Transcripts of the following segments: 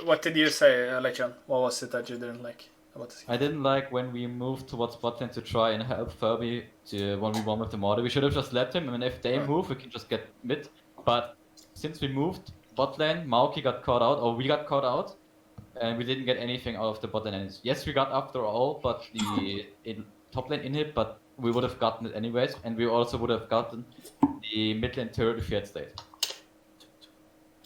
What did you say, Leichan? What was it that you didn't like about this? I didn't like when we moved towards bot lane to try and help Furby to 1v1 with the Mortar. We should have just let him, and if they move, we can just get mid. But since we moved bot lane, Maoki got caught out, or we got caught out, and we didn't get anything out of the bot lane. And yes, we got after all, but the top lane inhib, but we would have gotten it anyways, and we also would have gotten the mid lane turret if we had stayed.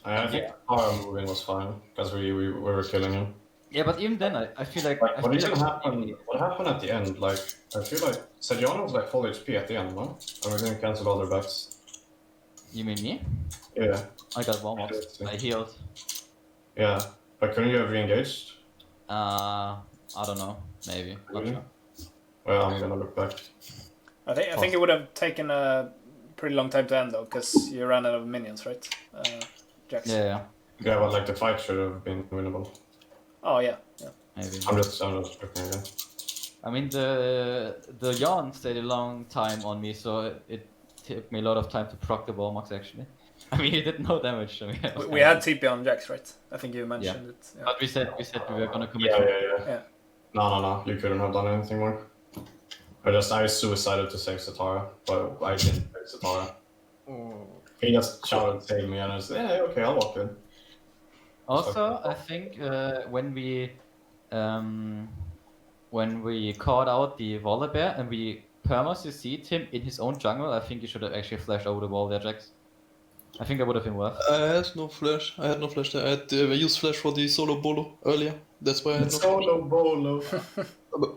I think our moving was fine because we were killing him. Yeah, but even then, I feel like... what happened at the end? Like, I feel like Sejuani was like full HP at the end, no? And we didn't cancel all their backs. You mean me? Yeah. I got warm-ups. I healed. Yeah, but couldn't you have re-engaged? I don't know. Maybe. Not sure. Well, I'm gonna look back. I think it would have taken a pretty long time to end though, because you ran out of minions, right? Jax. Yeah. Yeah, but like the fight should have been winnable. Oh yeah. Maybe. I'm just looking again. I mean, the Yarn stayed a long time on me, so it took me a lot of time to proc the Warmox actually. I mean, he did no damage to me. We had TP on Jax, right? I think you mentioned it. Yeah. But we said we were gonna commit. Yeah. No. You couldn't have done anything more. I suicided to save Satara, but I didn't save Satara. He just shouted save me, and I said, yeah, okay, I'll walk in. Also, I think when we caught out the Volibear and we perma-CC'd him in his own jungle, I think you should have actually flashed over the wall there, Jax. I think that would have been worth. I had no flash there. I had used flash for the solo bolo earlier. That's why I had no solo bolo.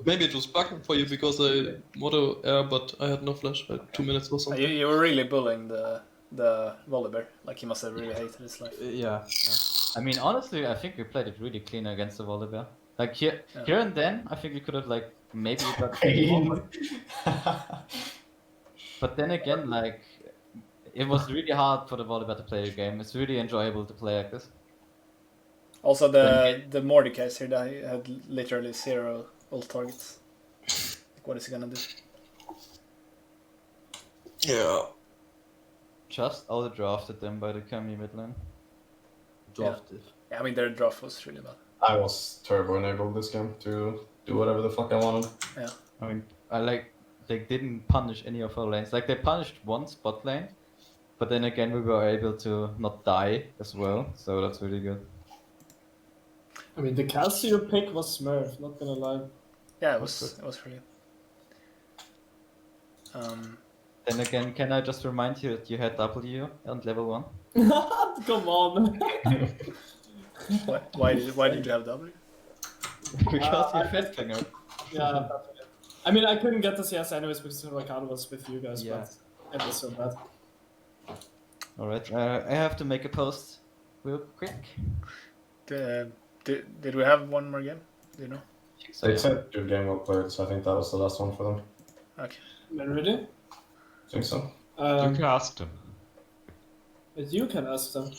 Maybe it was bugging for you because I moto air, but I had no flash. I had 2 minutes or something. You were really bullying the Volibear. Like he must have really hated his life. Yeah. I mean, honestly, I think we played it really clean against the Volibear. Like here and then, I think we could have like maybe got more, but then again, like it was really hard for the Volibear to play the game. It's really enjoyable to play like this. Also, the Mordecai's here that had literally 0 ult targets. Like, what is he gonna do? Yeah. Just out-drafted them by the Kami mid lane. Drafted. Yeah, I mean their draft was really bad. I was turbo enabled this game to do whatever the fuck I wanted. Yeah. I mean, they didn't punish any of our lanes. Like they punished one spot lane, but then again we were able to not die as well, so that's really good. I mean, the Cassio pick was Smurf, not gonna lie. Yeah, it was really. Then again, can I just remind you that you had W on level 1? Come on. Why did you have W? Because you're fat finger. Yeah, I mean, I couldn't get the CS anyways because Ricardo was with you guys, Yeah. but it was so bad. Alright, I have to make a post real quick. Did we have one more game? Do you know? So, They said good game well played, so I think that was the last one for them. Okay. Really? I think so. You can ask them. But you can ask them.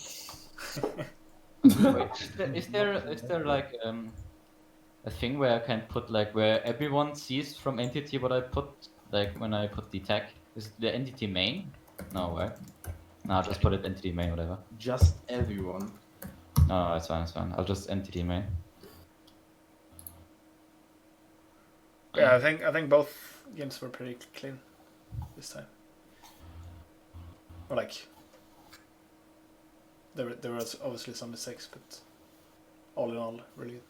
Wait, is there like a thing where I can put like where everyone sees from entity what I put, like when I put the tag? Is it the entity main? No, right? No, just put it entity main, whatever. Just everyone. No, it's fine. I'll just entity main. Yeah, I think both games were pretty clean this time. Or like there was obviously some mistakes, but all in all, really good.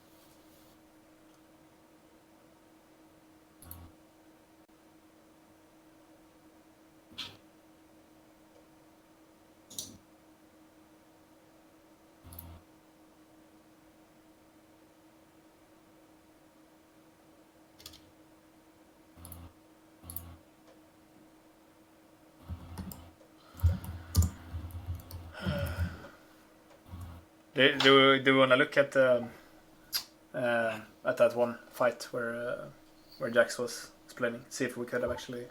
Do we want to look at that one fight where Jax was explaining? See if we could have actually.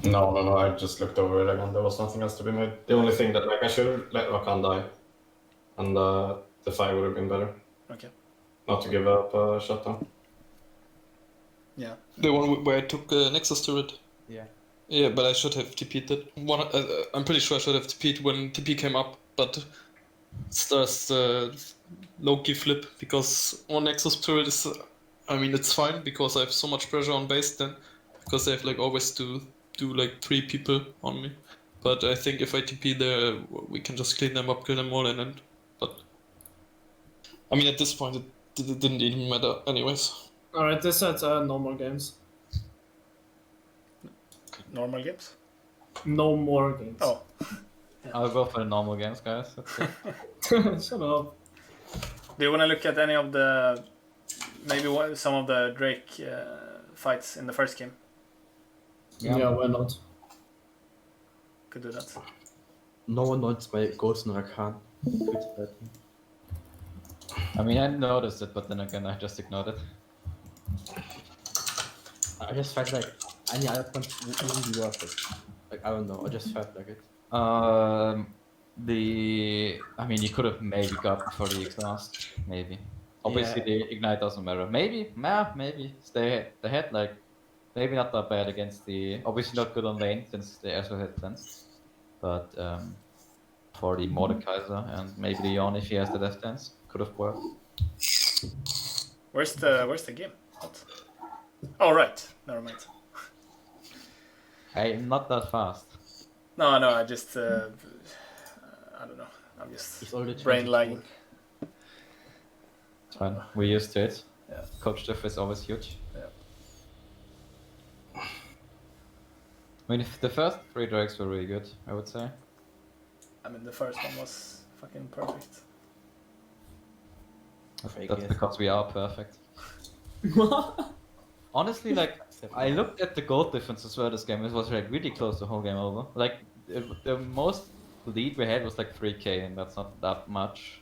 No. I just looked over it again. There was nothing else to be made. The only thing that like I should have let Rakan die, and the fight would have been better. Okay. Not to give up a shutdown. Yeah. The one where I took Nexus turret. Yeah. Yeah, but I should have TP'd it. I'm pretty sure I should have TP'd when TP came up, but It's just low-key flip because one Nexus turret is, I mean, it's fine because I have so much pressure on base then, because I have like always to do like 3 people on me. But I think if I TP there, we can just clean them up, kill them all, and end. But I mean, at this point, it didn't even matter, anyways. Alright, this is normal games. Normal games. No more games. Oh, I'll go for the normal games, guys. That's it. Shut up. do you want to look at any of the some of the Drake fights in the first game? Yeah, why not? Could do that. No one wants my Ghost and Rakan. I mean, I noticed it, but then again, I just ignored it. I just felt like any other point wouldn't be worth it. Like, I don't know, I just felt like it. I mean, you could have maybe gotten for the exhaust, maybe. Obviously, the ignite doesn't matter. Maybe. They had like, maybe not that bad against the, obviously not good on lane since they also had cleanse. But for the Mordekaiser and maybe the Yon if he has the Death Dance, could have worked. Where's the game? What? Oh right, never mind. I'm not that fast. No, I just I don't know. I'm just It's already brain 22. lagging. It's fine. We're used to it. Yeah. Coach Diff is always huge. Yeah. I mean, if the first 3 Drakes were really good, I would say. I mean, the first one was fucking perfect. That's because we are perfect. Honestly, like, I looked at the gold difference as well this game. It was like really close the whole game over. Like, the most lead we had was like 3k, and that's not that much.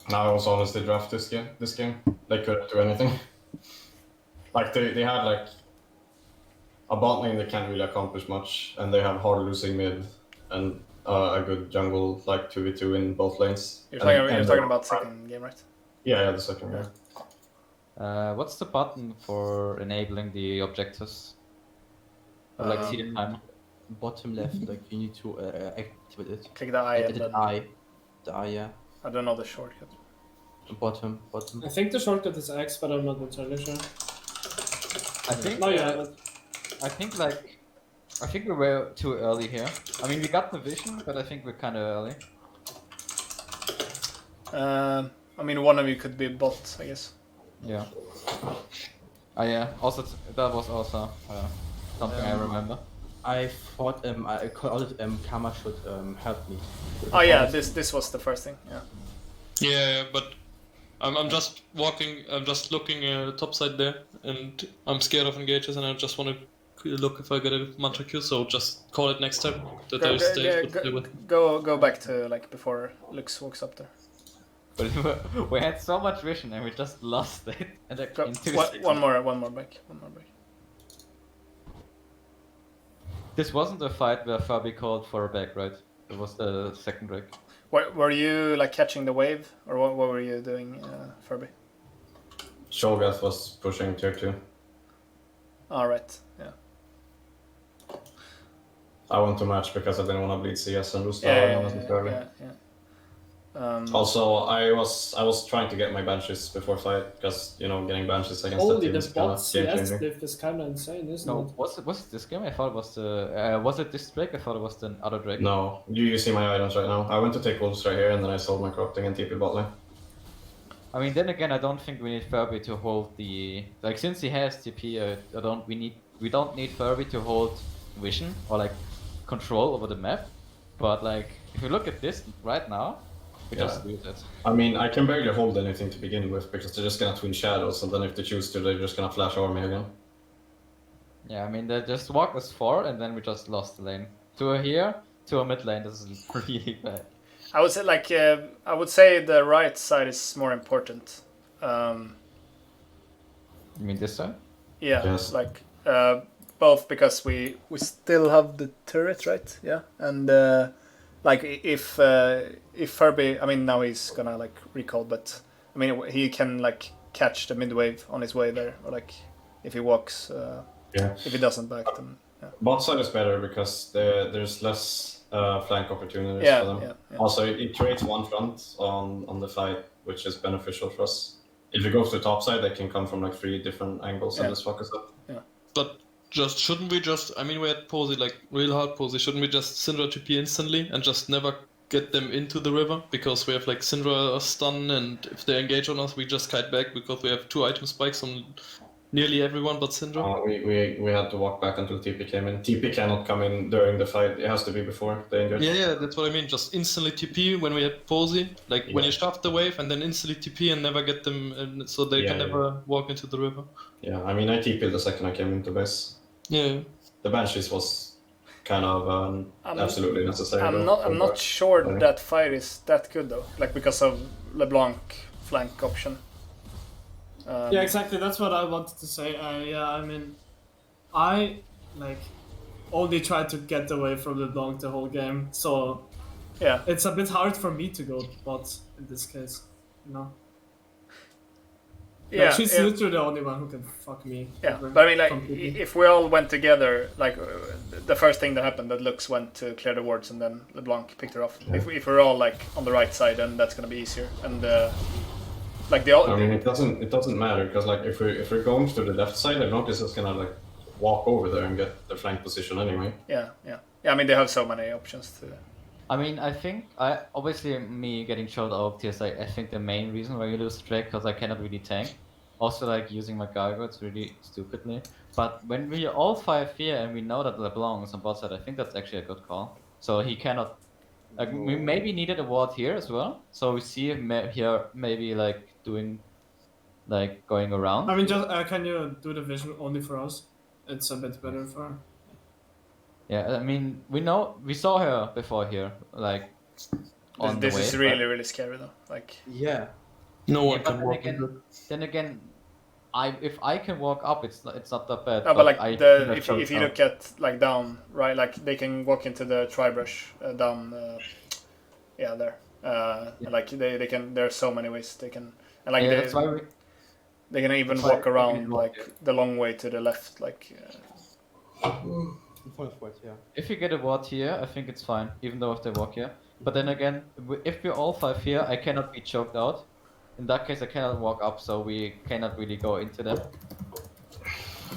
I was honestly draft this game. They couldn't do anything. Like they had like a bot lane that can't really accomplish much, and they have hard losing mid and a good jungle like 2v2 in both lanes. You're And talking about second game, right? Yeah, the second game. What's the button for enabling the objectives? Or like see the timer? Bottom left, like you need to activate it. Click the I and The then I. The I, yeah. I don't know the shortcut. Bottom. I think the shortcut is X, but I'm not entirely sure. I think. No, you have it. I think we were too early here. I mean, we got the vision, but I think we're kind of early. I mean, one of you could be bot, I guess. Yeah. Yeah. Also, that was also something I remember. I thought I called Karma should help me. Oh yeah, this was the first thing. Yeah. Yeah, but I'm just walking, I'm just looking top side there, and I'm scared of engages, and I just want to look if I get a mantra Q, so just call it next time that I stay with. Go back to like before Lux walks up there. But we had so much vision and we just lost it. And like, in 2 seconds. One more back. This wasn't a fight where Fabi called for a back, right? It was the second break. Were you like catching the wave, or what were you doing, Furby? Shogath was pushing tier 2. All right. Yeah. I want to match because I didn't want to bleed CS and lose the Iron necessarily. Yeah. Also, I was trying to get my benches before fight because getting benches against Holy, that team the is kind bot of game CS changing. diff is kind of insane, isn't No, it? was it this game? I thought it was the... was it this Drake? I thought it was the other Drake. No, you see my items right now. I went to take wolves right here and then I sold my corrupting and TP bot lane. I mean, then again, I don't think we need Furby to hold the... Like, since he has TP, we don't need Furby to hold vision or like control over the map. But like, if you look at this right now, we just lose it. I mean, I can barely hold anything to begin with because they're just gonna twin shadows, and then if they choose to, they're just gonna flash over me again. Yeah, I mean, they just walked us 4 and then we just lost the lane. 2 are here, 2 are mid lane. This is really bad. I would say the right side is more important. You mean this side? Yeah, Yes. like both because we still have the turret, right? Yeah, and like if Furby, I mean now he's gonna like recall, but I mean he can like catch the mid wave on his way there, or like if he walks, Yeah. if he doesn't back then. Yeah. Bot side is better because there's less flank opportunities Yeah, for them. yeah. Also, it creates one front on the fight, which is beneficial for us. If you go to the top side, they can come from like 3 different angles and Yeah. just fuck us up. But just shouldn't we just? I mean, we had Posey like real hard Posey. Shouldn't we just Syndra TP instantly and just never get them into the river because we have like Syndra stun, and if they engage on us, we just kite back because we have 2 item spikes on nearly everyone but Syndra. We had to walk back until TP came in. TP cannot come in during the fight. It has to be before they engage. Yeah, that's what I mean. Just instantly TP when we had Posey, like when Yeah. you shove the wave and then instantly TP and never get them, and so they can Yeah, never walk into the river. Yeah, I mean, I TP'd the second I came into base. Yeah. The Banshees was kind of I'm- absolutely necessary. I'm though, not for- sure Yeah. that fight is that good though. Like because of LeBlanc flank option. Yeah, exactly. That's what I wanted to say. I mean, I like only tried to get away from LeBlanc the whole game, so Yeah. it's a bit hard for me to go bot in this case. You know. Like, Yeah. she's yeah. literally the only one who can fuck me. Yeah, over but I mean, like, completely. if we all went together, like, the first thing that happened, that Lux went to clear the wards, and then LeBlanc picked her off. Yeah. If we're all like on the right side, then that's gonna be easier. And like the I mean, it doesn't matter because like if we're going to the left side, I notice it's gonna like walk over there and get the flank position anyway. yeah. I mean, they have so many options to. I mean, I think obviously me getting showed out of TS, I think the main reason why you lose Drake because I cannot really tank. Also, like using my Gargoyles really stupidly. But when we all 5 here and we know that LeBlanc is on bot side, I think that's actually a good call. So he cannot. Like, we maybe needed a ward here as well. So we see him here maybe like doing, like going around. I mean, just can you do the vision only for us? It's a bit better for. Yeah, I mean we saw her before here, like on This the way. is really scary though. Like, Yeah. No Yeah, one but can then walk again, into. then again, if I can walk up, it's not that bad. no, but like I the think I if showed you out. look at like down, right, like they can walk into the tri-brush down. Yeah, there. And, like they can. There are so many ways they can. And like Yeah, they, that's why we, they can even that's why walk we around walk like here. the long way to the left, like. In front of what, yeah. if you get a ward here, I think it's fine, even though if they walk here. But then again, if we're all 5 here, I cannot be choked out. In that case, I cannot walk up, so we cannot really go into them.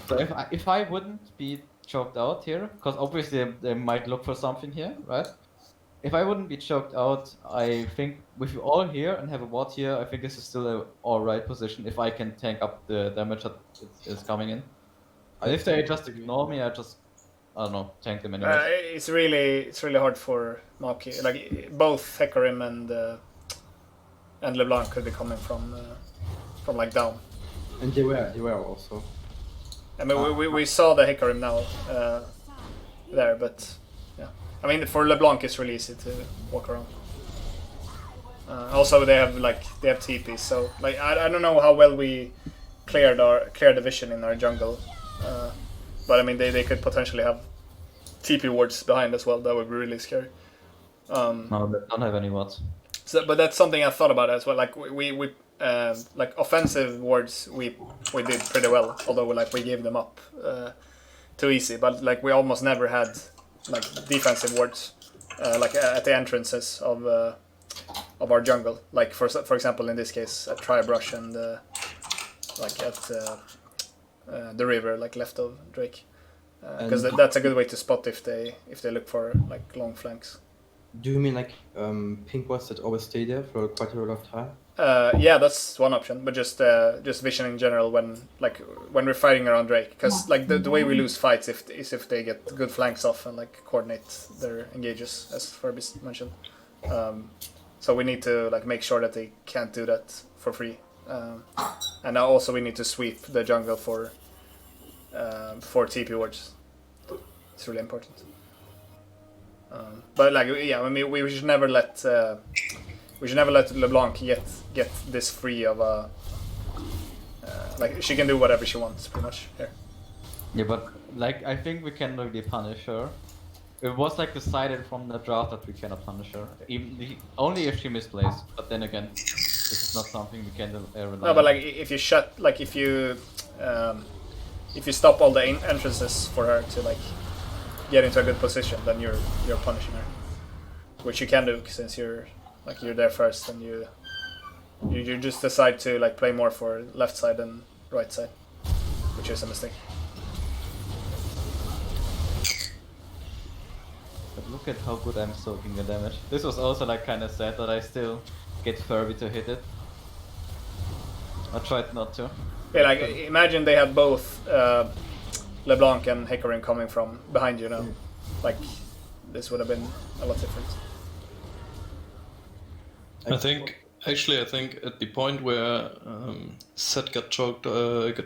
So if I wouldn't be choked out here, because obviously they might look for something here, right? If I wouldn't be choked out, I think with you all here and have a ward here, I think this is still a alright position if I can tank up the damage that is coming in. And if they just ignore me, I don't know, tank them anyway. It's really hard for Maki. Like both Hecarim and LeBlanc could be coming from like down. And they were also. I mean, we saw the Hecarim now there, but yeah. I mean, for LeBlanc, it's really easy to walk around. Also, they have TP, so like I don't know how well we cleared the vision in our jungle, but I mean they could potentially have TP wards behind as well. That would be really scary. No, they don't have any wards. So, but that's something I thought about as well. Like we like offensive wards we did pretty well, although like we gave them up too easy. But like we almost never had like defensive wards like at the entrances of our jungle. Like for example in this case at Tri-Brush and like at the river like left of Drake, because And- that's a good way to spot if they look for like long flanks. Do you mean like pink wards that always stay there for quite a lot of time? Yeah, that's one option, but just vision in general when we're fighting around Drake, because like the way we lose fights is if they get good flanks off and like coordinate their engages, as Ferbis mentioned. So we need to like make sure that they can't do that for free, and now also we need to sweep the jungle for TP wards. It's really important. But like yeah, I mean we should never let. We should never let LeBlanc get this free of a... like, she can do whatever she wants, pretty much, here. Yeah, but like I think we can really punish her. It was like decided from the draft that we cannot punish her, only if she misplays. But then again, this is not something we can rely No, but like, if you stop all the entrances for her to like get into a good position, then you're punishing her. which you can do since you're there first, and you just decide to like play more for left side than right side, which is a mistake. But look at how good I'm soaking the damage. This was also like kind of sad that I still get Furby to hit it. I tried not to. Yeah, like imagine they had both LeBlanc and Hecarim coming from behind you now. Like this would have been a lot different. I think at the point where Set got choked,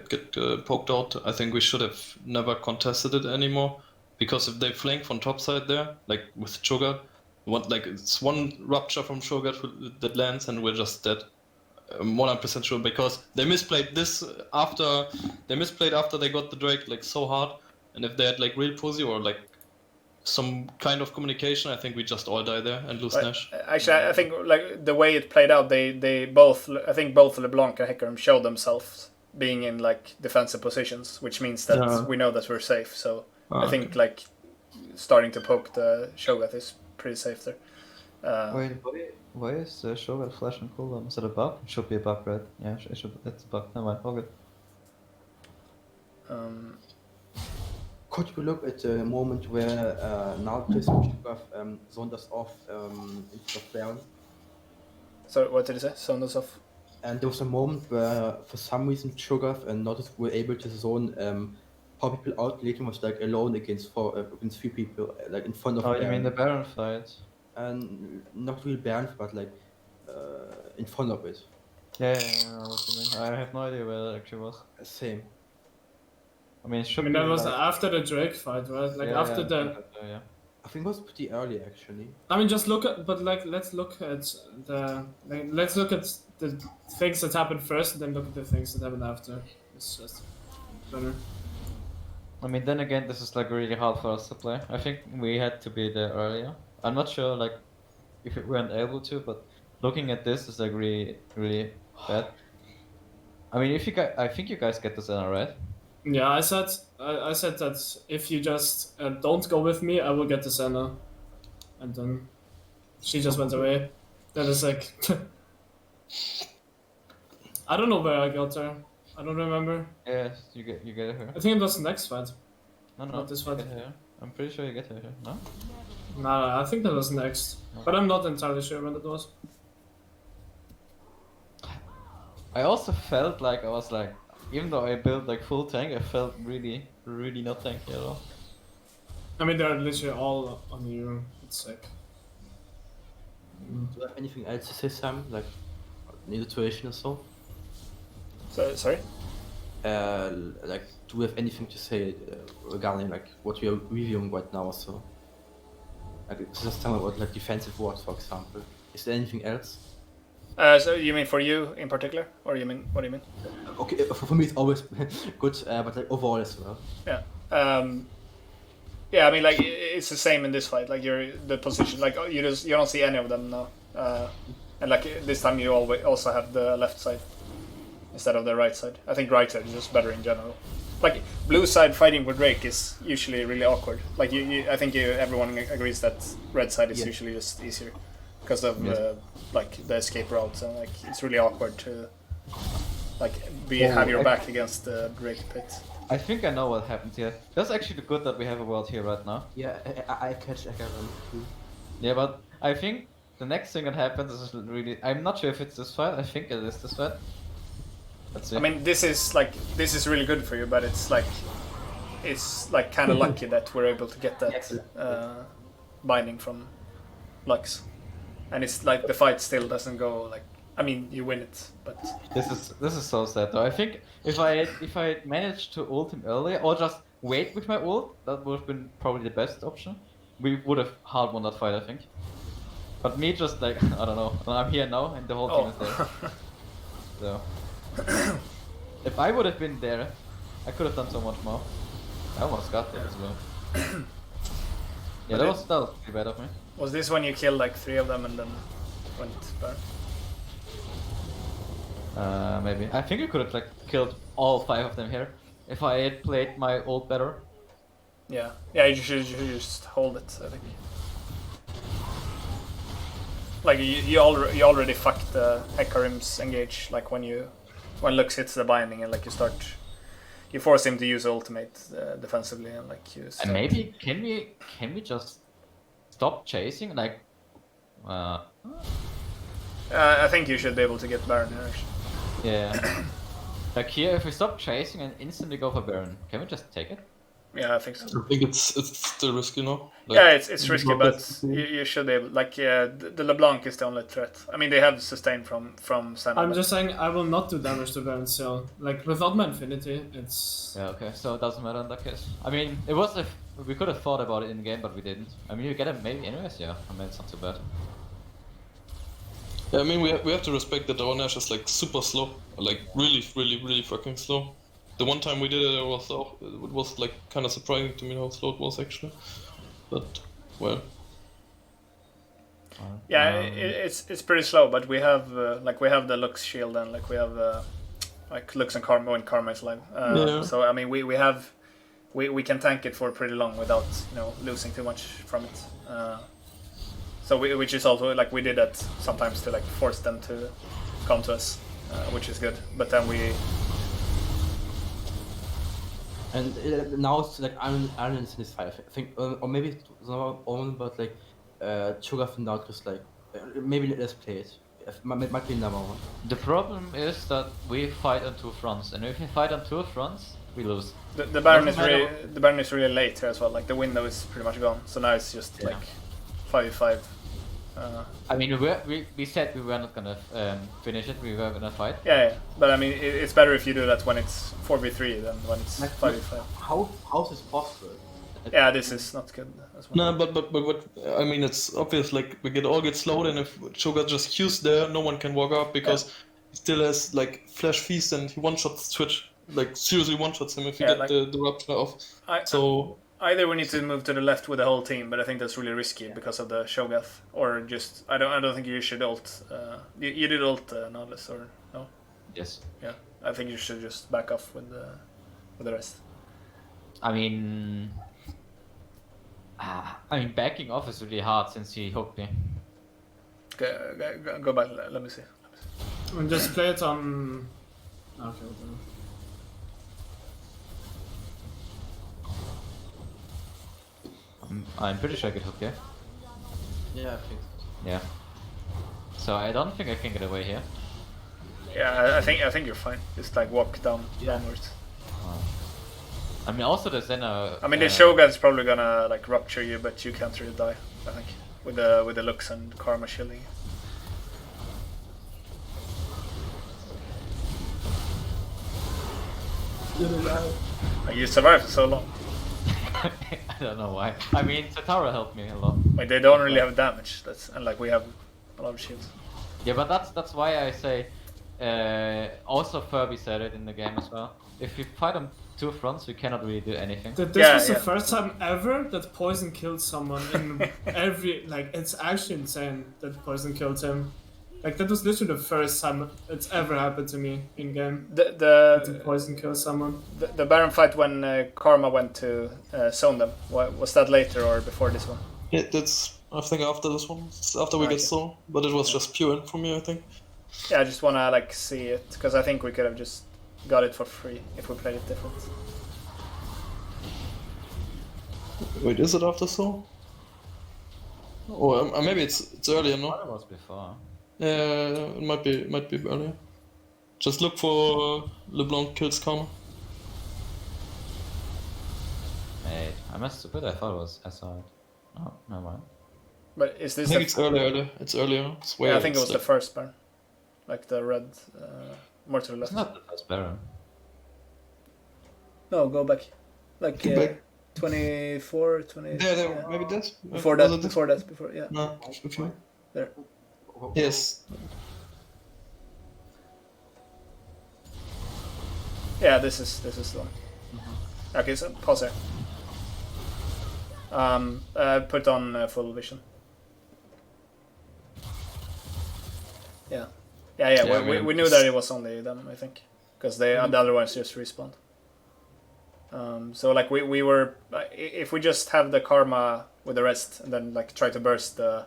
get poked out, I think we should have never contested it anymore. Because if they flank from top side there, like with Cho'Gath, it's one rupture from Cho'Gath that lands and we're just dead. I'm 100% sure, because they misplayed this after they got the Drake like so hard, and if they had like real pussy or like some kind of communication, I think we just all die there and lose Nash. Actually, I think like the way it played out, they both, I think both LeBlanc and Hecarim showed themselves being in like defensive positions, which means that we know that we're safe. So I think like starting to poke the Cho'Gath is pretty safe there. Wait, why is the Cho'Gath flash on cooldown? Is it a bug? It should be a bug, right? Yeah, it's a bug. Never mind. All good. Could you look at the moment where Nautilus and Cho'Gath zoned us off instead of Baron? So what did you say? Sound us off? And there was a moment where, for some reason, Cho'Gath and Nautilus were able to zone 4 people out. Legion was like alone against 3 people, like in front of. Oh, you mean the Baron fight? And not real Baron, but like in front of it. Yeah, I know what you mean. I have no idea where that actually was. Same. I mean, it should I mean, be that was like... after the Drake fight, right? Like after the. Yeah. I think it was pretty early actually. I mean, just look at, but like, let's look at the things that happened first, and then look at the things that happened after. It's just better. I mean, then again, this is like really hard for us to play. I think we had to be there earlier. I'm not sure, like, if we weren't able to, but looking at this is like really, really bad. I mean, I think you guys get this in, right? Yeah, I said that if you just don't go with me, I will get the Senna, and then she just went away. That is like, I don't know where I got her. I don't remember. Yes, you get her. I think it was the next fight. No, Not this fight. Get her. I'm pretty sure you get her here. No? Nah, I think that was next, but I'm not entirely sure when it was. I also felt like I was like, even though I built like full tank, I felt really, really not tanky at all. I mean, they're literally all on you. It's sick. Do you have anything else to say, Sam? Like, in the situation or so? Sorry? Like, do we have anything to say regarding like what we are reviewing right now or so? Like, just tell me about like defensive wards, for example. Is there anything else? So you mean for you in particular, or you mean what do you mean? Okay, for me it's always good, but like overall as well. Yeah. Yeah, I mean, like it's the same in this fight. Like the position, like you don't see any of them now, and like this time you also have the left side instead of the right side. I think right side is just better in general. Like blue side fighting with Drake is usually really awkward. Like I think everyone agrees that red side is usually just easier because of like the escape routes, and like it's really awkward to like have your back against the Drake pit. I think I know what happened here. That's actually good that we have a world here right now. Yeah, I catch Hecarim too. Yeah, but I think the next thing that happens is really... I'm not sure if it's this fight. I think it is this fight. Let's see. I mean, this is really good for you, but it's like kind of lucky that we're able to get that binding from Lux, and it's like the fight still doesn't go like. I mean, you win it, but This is so sad though. I think if I managed to ult him earlier or just wait with my ult, that would have been probably the best option. We would have hard won that fight, I think. But me just like I don't know. I'm here now and the whole team is there. So if I would have been there, I could have done so much more. I almost got there as well. Yeah, that was pretty bad of me. Was this when you killed like 3 of them and then went back? Maybe. I think I could have like killed all 5 of them here if I had played my ult better. Yeah, you should just hold it, I think. Like you already fucked Hecarim's engage. Like when Lux hits the binding and like you force him to use ultimate defensively and like you. And maybe can we just stop chasing? Like, I think you should be able to get Baron here. Actually. yeah. Like here, if we stop chasing and instantly go for Baron, can we just take it? Yeah, I think so. I think it's still risky, no? Like, Yeah, it's risky, not but that- you should be able. Like, yeah, the LeBlanc is the only threat. I mean, they have sustain from Senna. I'm but- just saying I will not do damage to Baron still. Like without my Infinity, it's Yeah, okay, so it doesn't matter in that case. I mean, it was if we could have thought about it in game, but we didn't. I mean, you get it maybe anyways, yeah. I mean, it's not too bad. Yeah, I mean, we have to respect that our Nash is like super slow, like really fucking slow. The one time we did it, it was like kind of surprising to me how slow it was actually. But well, Yeah, it's pretty slow, but we have we have the Lux shield and like we have like Lux and Karma when Karma is live. Yeah. So I mean, we can tank it for pretty long without losing too much from it. So which is also like we did that sometimes to like force them to come to us, which is good. But then we And now it's like Iron is in his fight. I think, or maybe it's not own, but like Cho'Gath and Nautilus, like maybe let's play it. It might be number one. The problem is that we fight on two fronts, and if we fight on two fronts, we lose. the Baron is Doesn't matter. the Baron is really late here as well. Like the window is pretty much gone. So now it's just Yeah. like 5v5. I mean, we said we were not gonna finish it, we were gonna fight. Yeah, but I mean, it's better if you do that when it's 4v3 than when it's Like, 5v5. How is this possible? Yeah, this is not good as well. no, but what I mean, it's obvious. Like we get slowed, and if Cho'Gath just queues there, no one can walk up because he still has like flash feast and he one shots Twitch. Like seriously one shots him if you Yeah, get like- the rupture off. I, So either we need to move to the left with the whole team, but I think that's really risky because of the Shogath, or just I don't think you should ult. You did ult Nautilus or no? Yes. Yeah, I think you should just back off with the rest. I mean, backing off is really hard since he hooked me. Go back. Let me see. and just play it on. Okay. whatever. I'm pretty sure I could hook here. Yeah, I think. Yeah. So I don't think I can get away here. Yeah, I think you're fine. Just like walk downwards. I mean, also the Zena. I mean, the Shogun's probably gonna like rupture you, but you can't really die. I think with the Lux and Karma shielding. Like, you survived for so long. I don't know why. I mean, Satara helped me a lot. Like they don't really have damage. And like we have a lot of shields. Yeah, but that's why I say. Also, Furby said it in the game as well. If we fight on two fronts, we cannot really do anything. This Yeah, was the yeah. first time ever that Poison killed someone in every like. It's actually insane that Poison killed him. Like that was literally the first time it's ever happened to me in game. The To Poison kill someone. the Baron fight when Karma went to zone them. Was that later or before this one? yeah, that's I think after this one, it's after we Okay. get slow, but it was just pure in for me. I think. Yeah, I just wanna like see it because I think we could have just got it for free if we played it different. Wait, is it after so? Oh, maybe it's earlier, I no? thought it was before. Yeah, it might be earlier. Just look for LeBlanc kills Karma. Wait, I must stupid. I thought it was SR. Oh, never mind. But is I this? think The, it's earlier. It's earlier. It's way yeah, I think it it's was the first Baron, like the red, more to the It's left. not the first Baron. No, go back. Like Go back. 24, 20. There, yeah. maybe this. Before Was that, it this? before yeah. No, before. There. Yes. Yeah, this is the one. Okay, so pause here. Put on full vision. Yeah. Yeah, We knew that it was only them, I think, because the other ones just respawned. So like we were, if we just have the Karma with the rest and then like try to burst the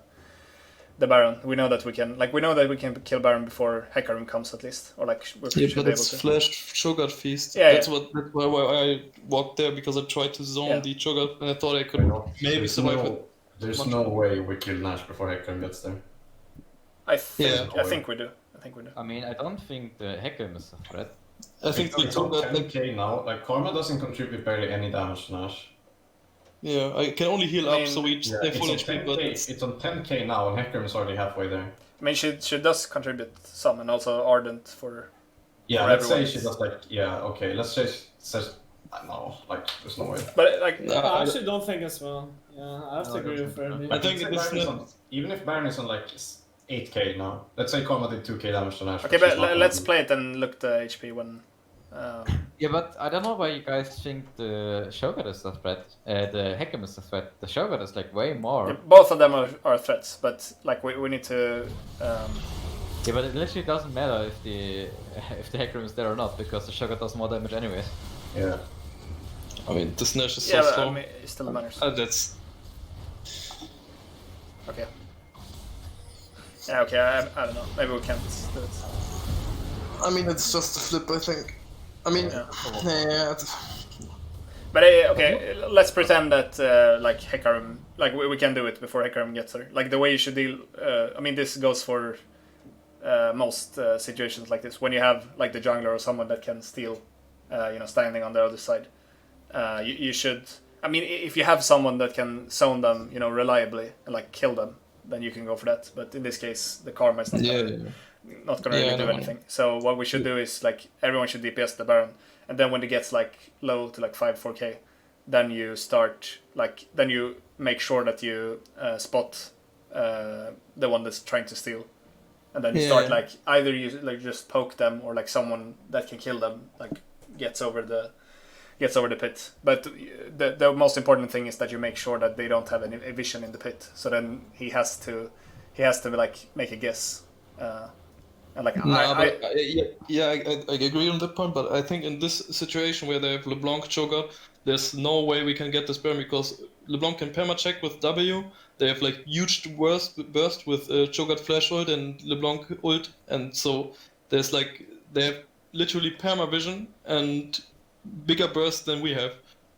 the Baron. We know that we can kill Baron before Hecarim comes at least, or like we Yeah, should but be able it's to. flash Cho'Gath feast. Yeah, That's why I walked there, because I tried to zone Yeah. the Cho'Gath and I thought I could You know, maybe there's survive no, it. there's much no more. way we kill Nash before Hecarim gets there. I think Yeah. I think we do. I mean, I don't think the Hecarim is a threat. I think the It's on Cho'Gath, like, 10k now. Like Karma doesn't contribute barely any damage to Nash. yeah, I can only heal I up, mean, so we Yeah, stay it's full on HP, but 10k. it's It's on 10k now, and Hecarim is already halfway there. I mean, she does contribute some, and also Ardent for. Yeah, For let's say everyone. she does like okay. Let's say I don't know, like there's no way. But like, No, I I- actually don't think as well. Yeah, I have to No, I agree don't with think so. Ferdy. I think Let's say this Baron is on, even if Baron is on like 8k now, let's say Karma did 2k damage to Nash. okay, which but is not let's gonna play it and look the HP when. Yeah, but I don't know why you guys think the Shogun is a threat. The Hecarim is a threat. The Shogun is like way more. Yeah, both of them are threats, but like we need to. Yeah, but it literally doesn't matter if the Hecarim is there or not, because the Shogun does more damage anyways. be- Yeah. I mean, this Nash is so Yeah, but, slow. I mean, it still matters. That's Okay. Yeah, okay. I don't know. Maybe we can't do it. I mean, it's just a flip, I think. I mean, Yeah. yeah, But okay, let's pretend that like Hecarim, like we can do it before Hecarim gets there. Like the way you should deal. I mean, this goes for most situations like this. When you have like the jungler or someone that can steal, standing on the other side, you should. I mean, if you have someone that can zone them, reliably and like kill them, then you can go for that. But in this case, the Karma is not not gonna Yeah, really I do know. anything. So what we should do is like everyone should DPS the Baron, and then when it gets like low to like 4k, then you start then you make sure that you spot the one that's trying to steal, and then you Yeah, start yeah. like either you like just poke them or like someone that can kill them like gets over the pit. But the most important thing is that you make sure that they don't have any vision in the pit. So then he has to like make a guess. And like I agree on that point, but I think in this situation where they have LeBlanc Cho'Gath, there's no way we can get this Baron, because LeBlanc can perma check with W. They have like huge burst with Cho'Gath flash ult and LeBlanc ult, and so there's like they have literally perma vision and bigger burst than we have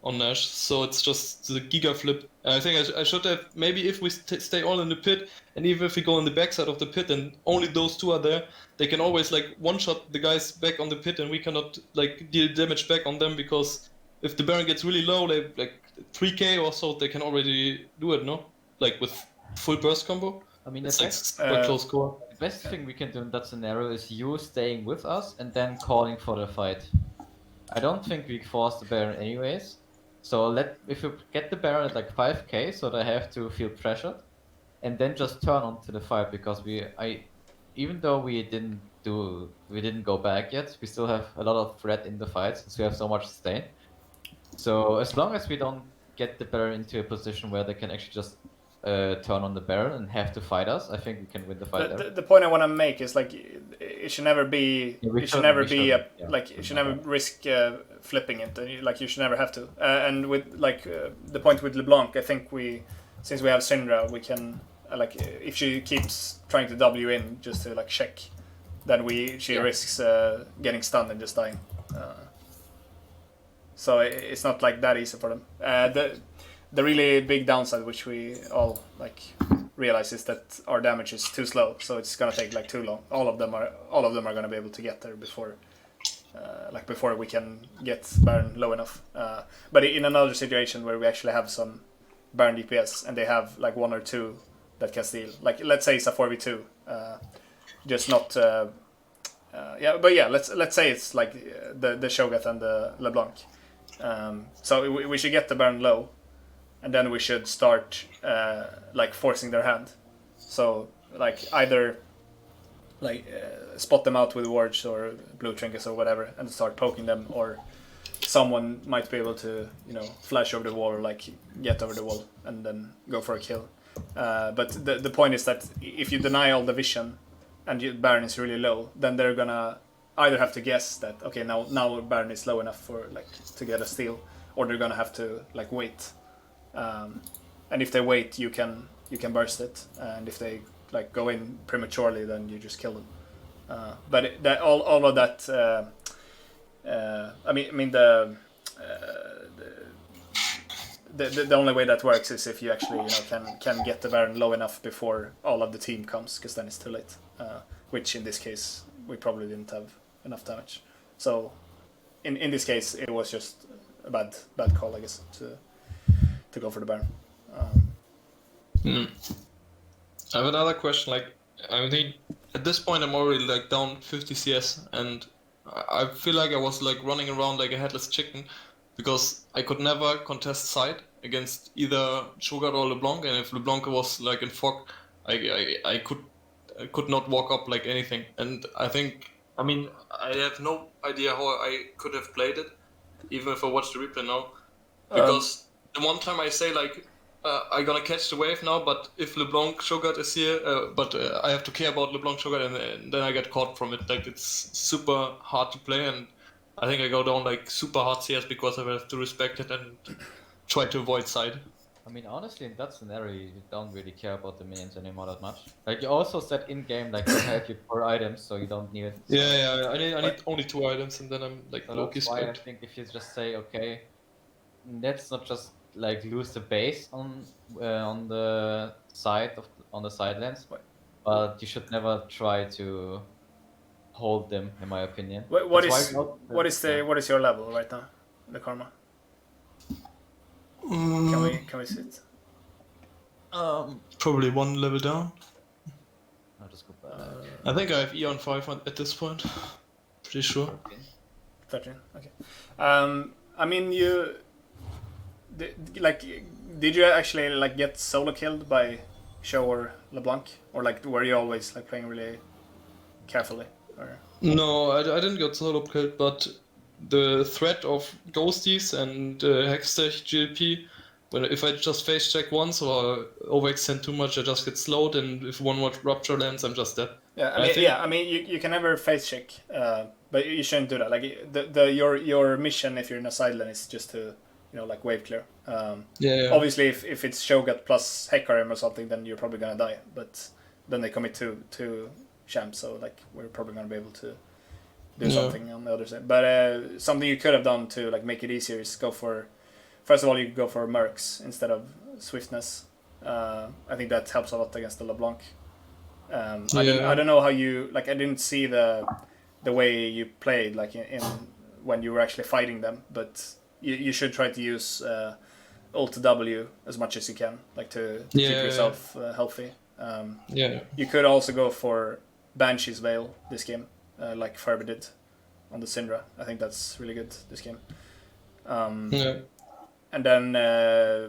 on Nash. So it's just the giga flip. And I think I should have, maybe if we stay all in the pit, and even if we go on the backside of the pit and only those two are there, they can always like one shot the guys back on the pit, and we cannot like deal damage back on them, because if the Baron gets really low, they like 3k or so, they can already do it, no? Like with full burst combo. I mean, the It's like best, super close score. the best thing we can do in that scenario is you staying with us and then calling for the fight. I don't think we force the Baron anyways. So if you get the Baron at like 5k, so they have to feel pressured, and then just turn on to the fight, because even though we didn't go back yet, we still have a lot of threat in the fight since we have so much sustain. So as long as we don't get the Baron into a position where they can actually just turn on the Baron and have to fight us, I think we can win the fight there. the point I want to make is like it should never be Yeah, we it should shouldn't, never we be shouldn't, yeah. like you should never risk flipping it. Like you should never have to. And with like the point with LeBlanc, I think since we have Syndra, we can like if she keeps trying to W in just to like check, then she risks getting stunned and just dying. So it's not like that easy for them. The really big downside, which we all like realize, is that our damage is too slow. So it's gonna take like too long. All of them are gonna be able to get there before we can get Baron low enough. But in another situation where we actually have some Baron DPS and they have like one or two that can steal, like let's say it's a 4v2, just not. Let's say it's like the Sho'Gath and the LeBlanc. So we should get the Baron low, and then we should start like forcing their hand. So like either like spot them out with wards or blue trinkets or whatever, and start poking them, or someone might be able to flash over the wall or like get over the wall and then go for a kill. But the point is that if you deny all the vision and Baron is really low, then they're gonna either have to guess that okay now Baron is low enough for like to get a steal, or they're gonna have to like wait. And if they wait, you can burst it, and if they like go in prematurely, then you just kill them. But that all of that. I mean the only way that works is if you actually can get the Baron low enough before all of the team comes, because then it's too late. Which in this case we probably didn't have enough damage. So in this case it was just a bad call, I guess, to go for the Baron. I have another question. Like, I think at this point I'm already like down 50 CS, and I feel like I was like running around like a headless chicken because I could never contest side against either Sugar or LeBlanc, and if LeBlanc was like in fog, I could not walk up like anything. And I mean I have no idea how I could have played it, even if I watch the replay now, because the one time I say like I'm gonna catch the wave now, but if LeBlanc Sugar is here, but I have to care about LeBlanc Sugar, and then I get caught from it. Like, it's super hard to play, and I think I go down like super hard CS because I have to respect it and try to avoid side. I mean, honestly, in that scenario, you don't really care about the minions anymore that much. Like, you also said in game, like, you have your 4 items, so you don't need it. So, Yeah. I need only 2 items, and then I'm like so low-key that's why I spent. think if you just say, okay, let's not just like lose the base on the side on the side lanes, but you should never try to hold them, in my opinion. What That's is why what is your level right now, the Karma? Can we see it? Probably 1 level down. I'll just go back. I think I have Eon 5 at this point. Pretty sure. 13. Okay. I mean, did you actually like get solo killed by Show or LeBlanc, or like were you always like playing really carefully? Or No, I didn't get solo killed, but the threat of ghosties and Hextech GLP, if I just face check once or overextend too much, I just get slowed, and if one more rupture lands, I'm just dead. I mean, you can never face check, but you shouldn't do that. Like your mission if you're in a side lane is just to like wave clear. Yeah. Obviously, if it's Shogat plus Hecarim or something, then you're probably gonna die. But then they commit to Champ, so like we're probably gonna be able to do something on the other side. But something you could have done to like make it easier is go for. First of all, you could go for Mercs instead of Swiftness. I think that helps a lot against the LeBlanc. I don't know how you like. I didn't see the way you played like in when you were actually fighting them, but you should try to use ult W as much as you can, like to keep yourself healthy. You could also go for Banshee's Veil this game, like Furby did on the Syndra. I think that's really good this game. And then,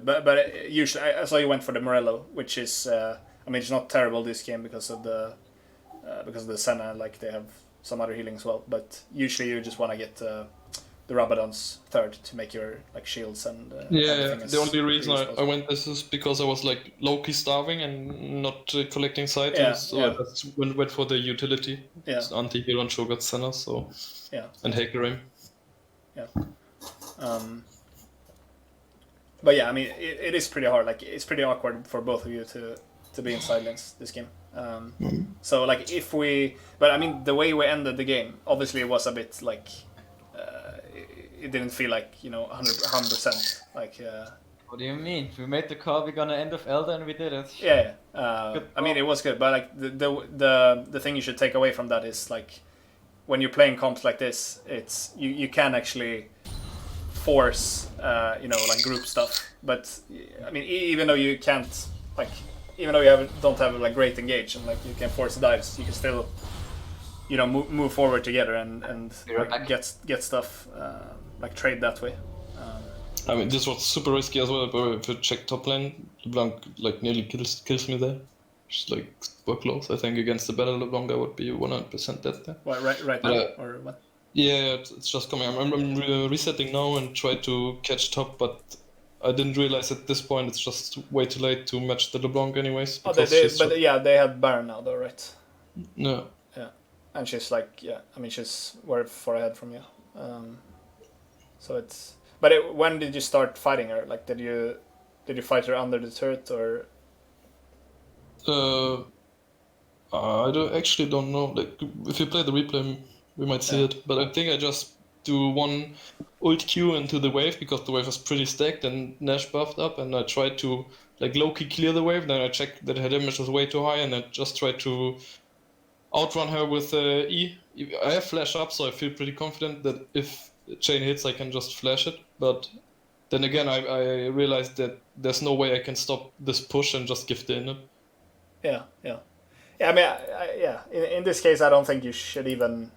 but usually I saw you went for the Morello, which is I mean it's not terrible this game because of the Senna, like they have some other healing as well. But usually you just want to get the Rabadon's third to make your like shields and the only reason I went this is because I was like low-key starving and not collecting side, I just went for the utility. It's anti-heal on Shogat Senna, so and Hecarim. But yeah, I mean it is pretty hard. Like it's pretty awkward for both of you to be in side lanes this game. So like but I mean the way we ended the game, obviously it was a bit like. It didn't feel like 100%. Like. What do you mean? We made the call. We're gonna end with Elder, and we did it. Yeah. I mean, it was good, but like the thing you should take away from that is like when you're playing comps like this, it's you can actually force like group stuff. But I mean, even though you can't like, even though you don't have like great engage and like you can force dives, you can still. Move forward together and like, get stuff like trade that way. I mean, this was super risky as well. But if you check top lane, LeBlanc like nearly kills me there. Just like super close. I think against the better LeBlanc, I would be 100% dead there. What, right now or what? Yeah, it's just coming. I'm resetting now and try to catch top, but I didn't realize at this point it's just way too late to match the LeBlanc anyways. They had Baron now though, right? No. And she's like, she's far ahead from you. So it's. But when did you start fighting her? Like, did you fight her under the turret or? Actually don't know. Like, if you play the replay, we might see it. But I think I just do one ult Q into the wave because the wave was pretty stacked and Nash buffed up, and I tried to like low-key clear the wave. Then I checked that her damage was way too high, and I just tried to outrun her with E. I have flash up, so I feel pretty confident that if chain hits, I can just flash it. But then again, I realized that there's no way I can stop this push and just give the inhib. Yeah. I mean, yeah. In this case, I don't think you should even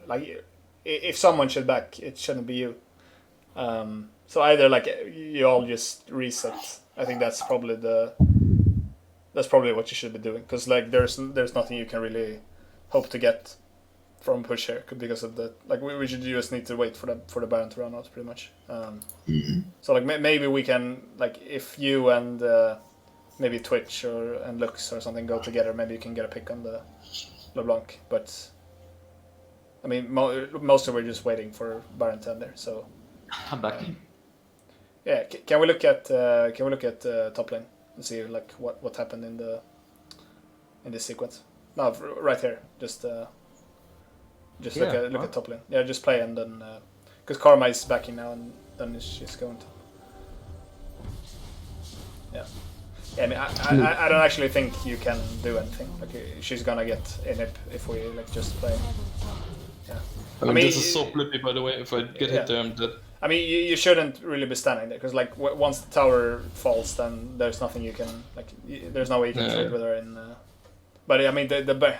like if someone should back, it shouldn't be you. So either like you all just reset. I think that's probably what you should be doing, because like there's nothing you can really hope to get from push here because of that. Like we should just need to wait for the Baron to run out pretty much. So like maybe we can, like, if you and maybe Twitch and Lux or something go together, maybe you can get a pick on the LeBlanc. But I mean, mostly we're just waiting for Baron to end there. So I'm back. yeah, can we look at top lane and see like what happened in this sequence? No, right here. Just look at top lane. Yeah, just play, and then because Karma is backing now, and then she's going to. Yeah. I mean, I don't actually think you can do anything. Like, she's gonna get inhib if we like just play. Yeah. I mean, this is so flippy, by the way. If I get hit there, I'm dead. I mean, you shouldn't really be standing there, because like once the tower falls, then there's nothing you can like. There's no way you can trade with her in. But I mean,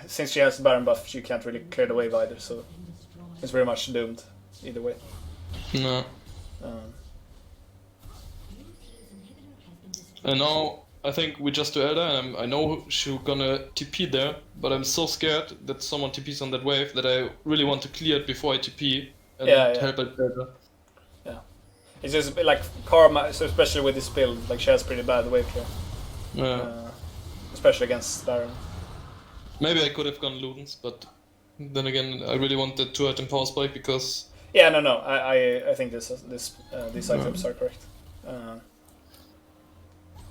since she has the Baron buff, she can't really clear the wave either. So it's very much doomed either way. No. And now I think we just do Elder, and I know she's gonna TP there, but I'm so scared that someone TPs on that wave that I really want to clear it before I TP and help Elder. Yeah, it's just like Karma, so especially with this build, like she has pretty bad wave clear. Yeah. Especially against Baron. Maybe I could have gone Ludens, but then again, I really want the 2-item power spike because. Yeah, no, I think these items are correct.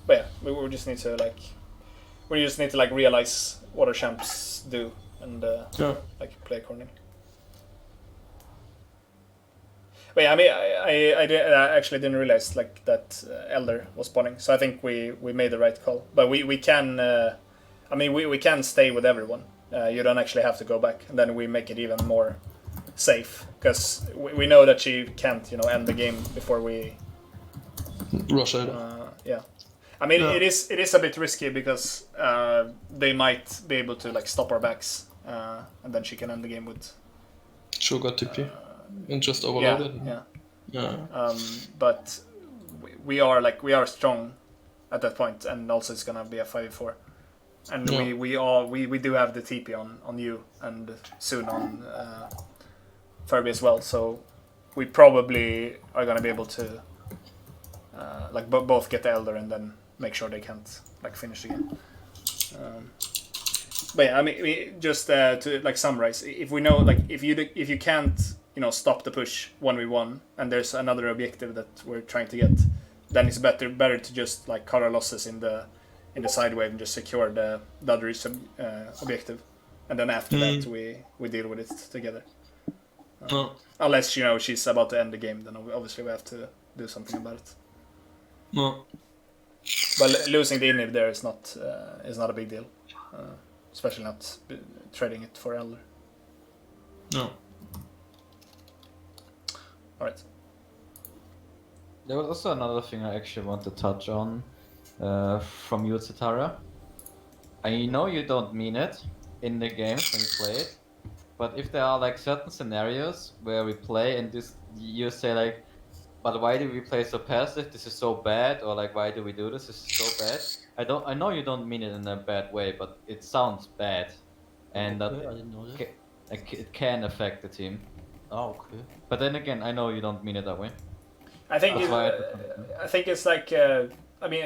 But yeah, we just need to like realize what our champs do and like play accordingly. But yeah, I mean, I actually didn't realize like that Elder was spawning, so I think we made the right call. But we can, I mean, we can stay with everyone. You don't actually have to go back, and then we make it even more safe, because we know that she can't, end the game before we rush Elder. Yeah. I mean, it is a bit risky because they might be able to like stop our backs, and then she can end the game with. Sure, got TP and just overloaded. Yeah. But we are strong at that point, and also it's gonna be a 5v4, and we do have the TP on you and soon on Furby as well. So we probably are gonna be able to like both get the Elder and then make sure they can't like finish the game. But yeah, I mean, just to like summarize, if we know like if you can't stop the push 1v1 and there's another objective that we're trying to get, then it's better to just like cut our losses in the side wave and just secure the other objective, and then after that we deal with it together. Unless she's about to end the game, then obviously we have to do something about it. No. But losing the inhib there is not a big deal, especially not trading it for Elder. No. All right. There was also another thing I actually want to touch on from you, Zitara. I know you don't mean it in the games when you play it, but if there are like certain scenarios where we play and you say like, but why do we play so passive? This is so bad, or like, why do we do this? This is so bad. I know you don't mean it in a bad way, but it sounds bad, and Okay, I didn't know that. it can affect the team. Oh, okay. But then again, I know you don't mean it that way. I think That's why I think it's like I mean,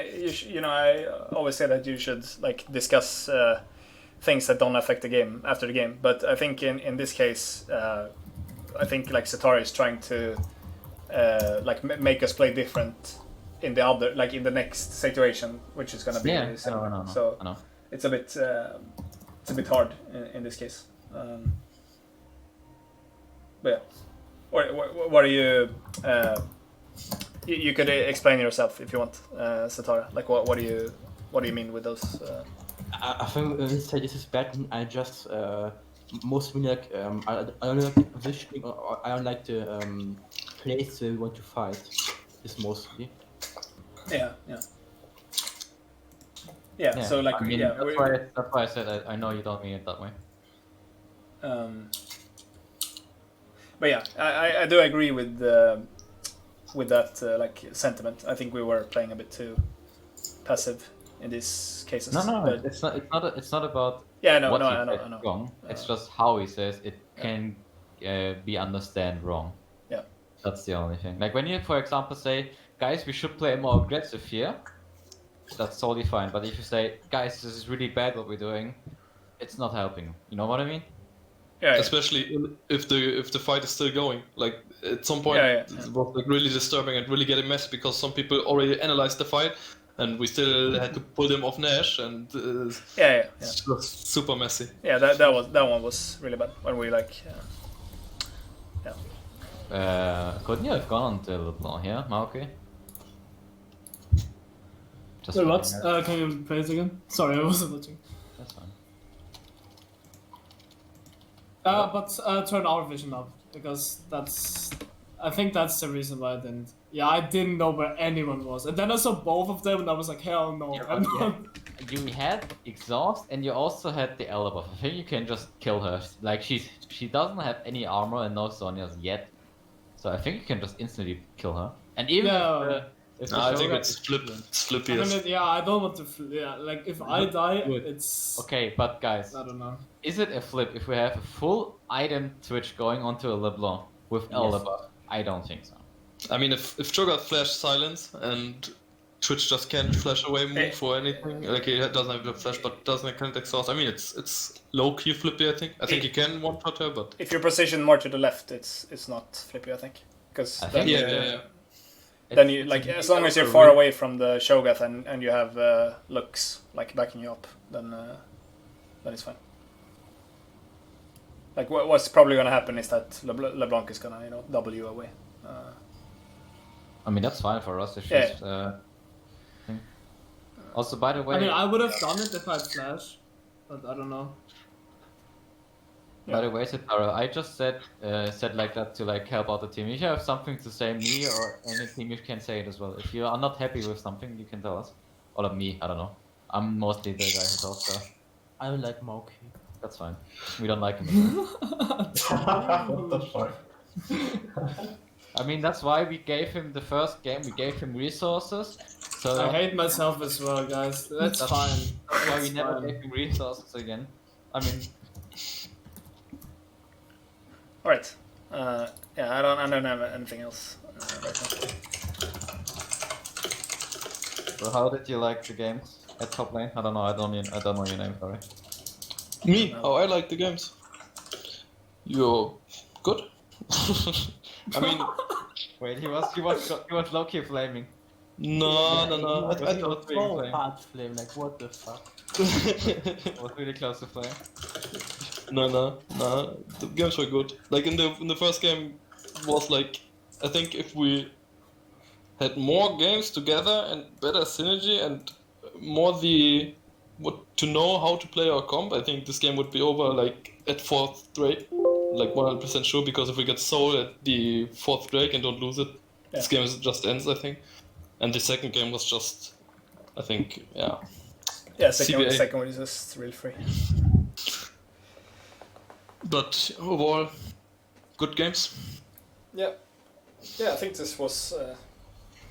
I always say that you should like discuss things that don't affect the game after the game. But I think in this case, I think like Zitara is trying to like make us play different in the next situation, which is gonna be Yeah, similar. I know. So I know. it's a bit hard in this case. But yeah, what are you? You could explain yourself if you want, Satara. Like what do you mean with those? I think when you say this is bad, I just mostly like I don't like the positioning or I don't like the place where we want to fight. Is mostly. Yeah. So like I mean, yeah, that's why I said I know you don't mean it that way. But yeah, I do agree with that like sentiment. I think we were playing a bit too passive in these cases. No, but, it's not about yeah, no, what no, he I know, says I know. wrong. It's just how he says it can be understand wrong. Yeah. That's the only thing. Like when you, for example, say, guys, we should play more aggressive here, that's totally fine. But if you say, guys, this is really bad what we're doing, it's not helping. You know what I mean? Yeah, Especially if the fight is still going. Like at some point, Yeah. it was like really disturbing and really getting messy because some people already analyzed the fight, and we still had to pull them off Nash, and yeah. it's just super messy. Yeah, that one was really bad when we like. Couldn't you have gone to LeBlanc here, Maoki? Just Wait, what? looking at it. Can you play it again? Sorry, I wasn't watching. That's fine. But turn our vision up because I think that's the reason why I didn't. Yeah, I didn't know where anyone was, and then I saw both of them, and I was like, hell no, Yeah, I'm but not. You had exhaust and you also had the Ela buff. I think you can just kill her. Like she doesn't have any armor and no Sonya's yet, so I think you can just instantly kill her. And even Yeah. if the I think Shogun it's is- flippy. I Yes. mean, yeah, I don't want to. Like if I die, Good. it's. Okay, but guys, I don't know. is it a flip if we have a full item Twitch going onto a LeBlanc with Ela buff? I don't think so. I mean, if Cho'Gath flash silence and Twitch just can't flash away move or anything, like he doesn't have the flash but doesn't can't exhaust. I mean, it's low key flippy. I think he can one shot her, but If you're positioned more to the left, it's not flippy, I think, because I then, think- yeah. then you like as long as you're far away from the Shogath and you have looks like backing you up, then it's fine. Like what's probably gonna happen is that LeBlanc is gonna double you away. I mean that's fine for us. It's Yeah. just. Thing. Also, by the way, I mean, I would have done it if I had flash, but I don't know. by the way, Satara, I just said like that to like help out the team. If you have something to say me or any team, you can say it as well. If you are not happy with something, you can tell us. Or me, I don't know. I'm mostly the guy who talks, so I don't like Maoki. that's fine. We don't like him. What the fuck? I mean, that's why we gave him the first game. We gave him resources. So I hate myself as well, guys. That's fine. that's why we That's never fine. gave him resources again. I mean, All right. Yeah, I don't have anything else right now. so how did you like the games at top lane? I don't know. I don't know your name. Sorry. Me, how I like the games. You're good. I mean, Wait, he was low-key flaming. no. Was he Oh, not being flamed? hard flame, like what the fuck? He was really close to flame. No. The games were good. Like in the first game was like, I think if we had more games together and better synergy and more to know how to play our comp, I think this game would be over like at 4th Drake, like 100% sure. Because if we get soul at the 4th Drake and don't lose it, this game just ends, I think. And the second game was just, I think, yeah. Yeah, CBA. second one is just real free. But overall, good games. Yeah, I think this was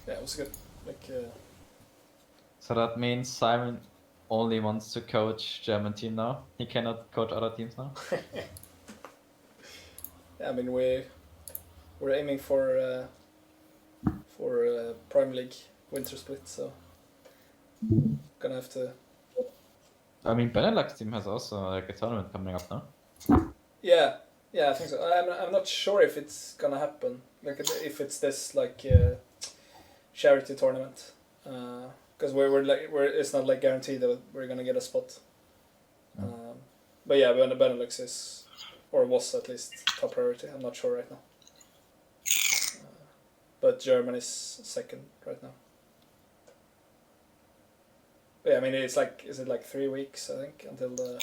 it was good. Like So that means Simon only wants to coach German team now. He cannot coach other teams now. yeah, I mean we're aiming for Prime League winter split, so gonna have to. I mean, Benelux team has also like a tournament coming up now. Yeah, I think so. I'm not sure if it's gonna happen. Like if it's this like charity tournament. Because because we're it's not like guaranteed that we're gonna get a spot. But yeah, when the Benelux is, or was at least, top priority. I'm not sure right now. But Germany is second right now. But yeah, I mean it's like, is it like 3 weeks I think until the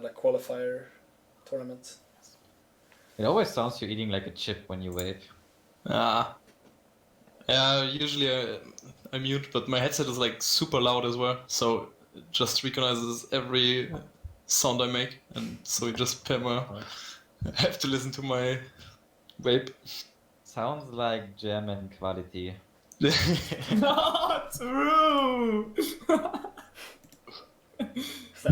like qualifier tournament. It always sounds you're eating like a chip when you vape. Ah. Yeah, usually I mute, but my headset is like super loud as well, so it just recognizes every sound I make, and so it just have to listen to my vape. Sounds like German quality. Not true.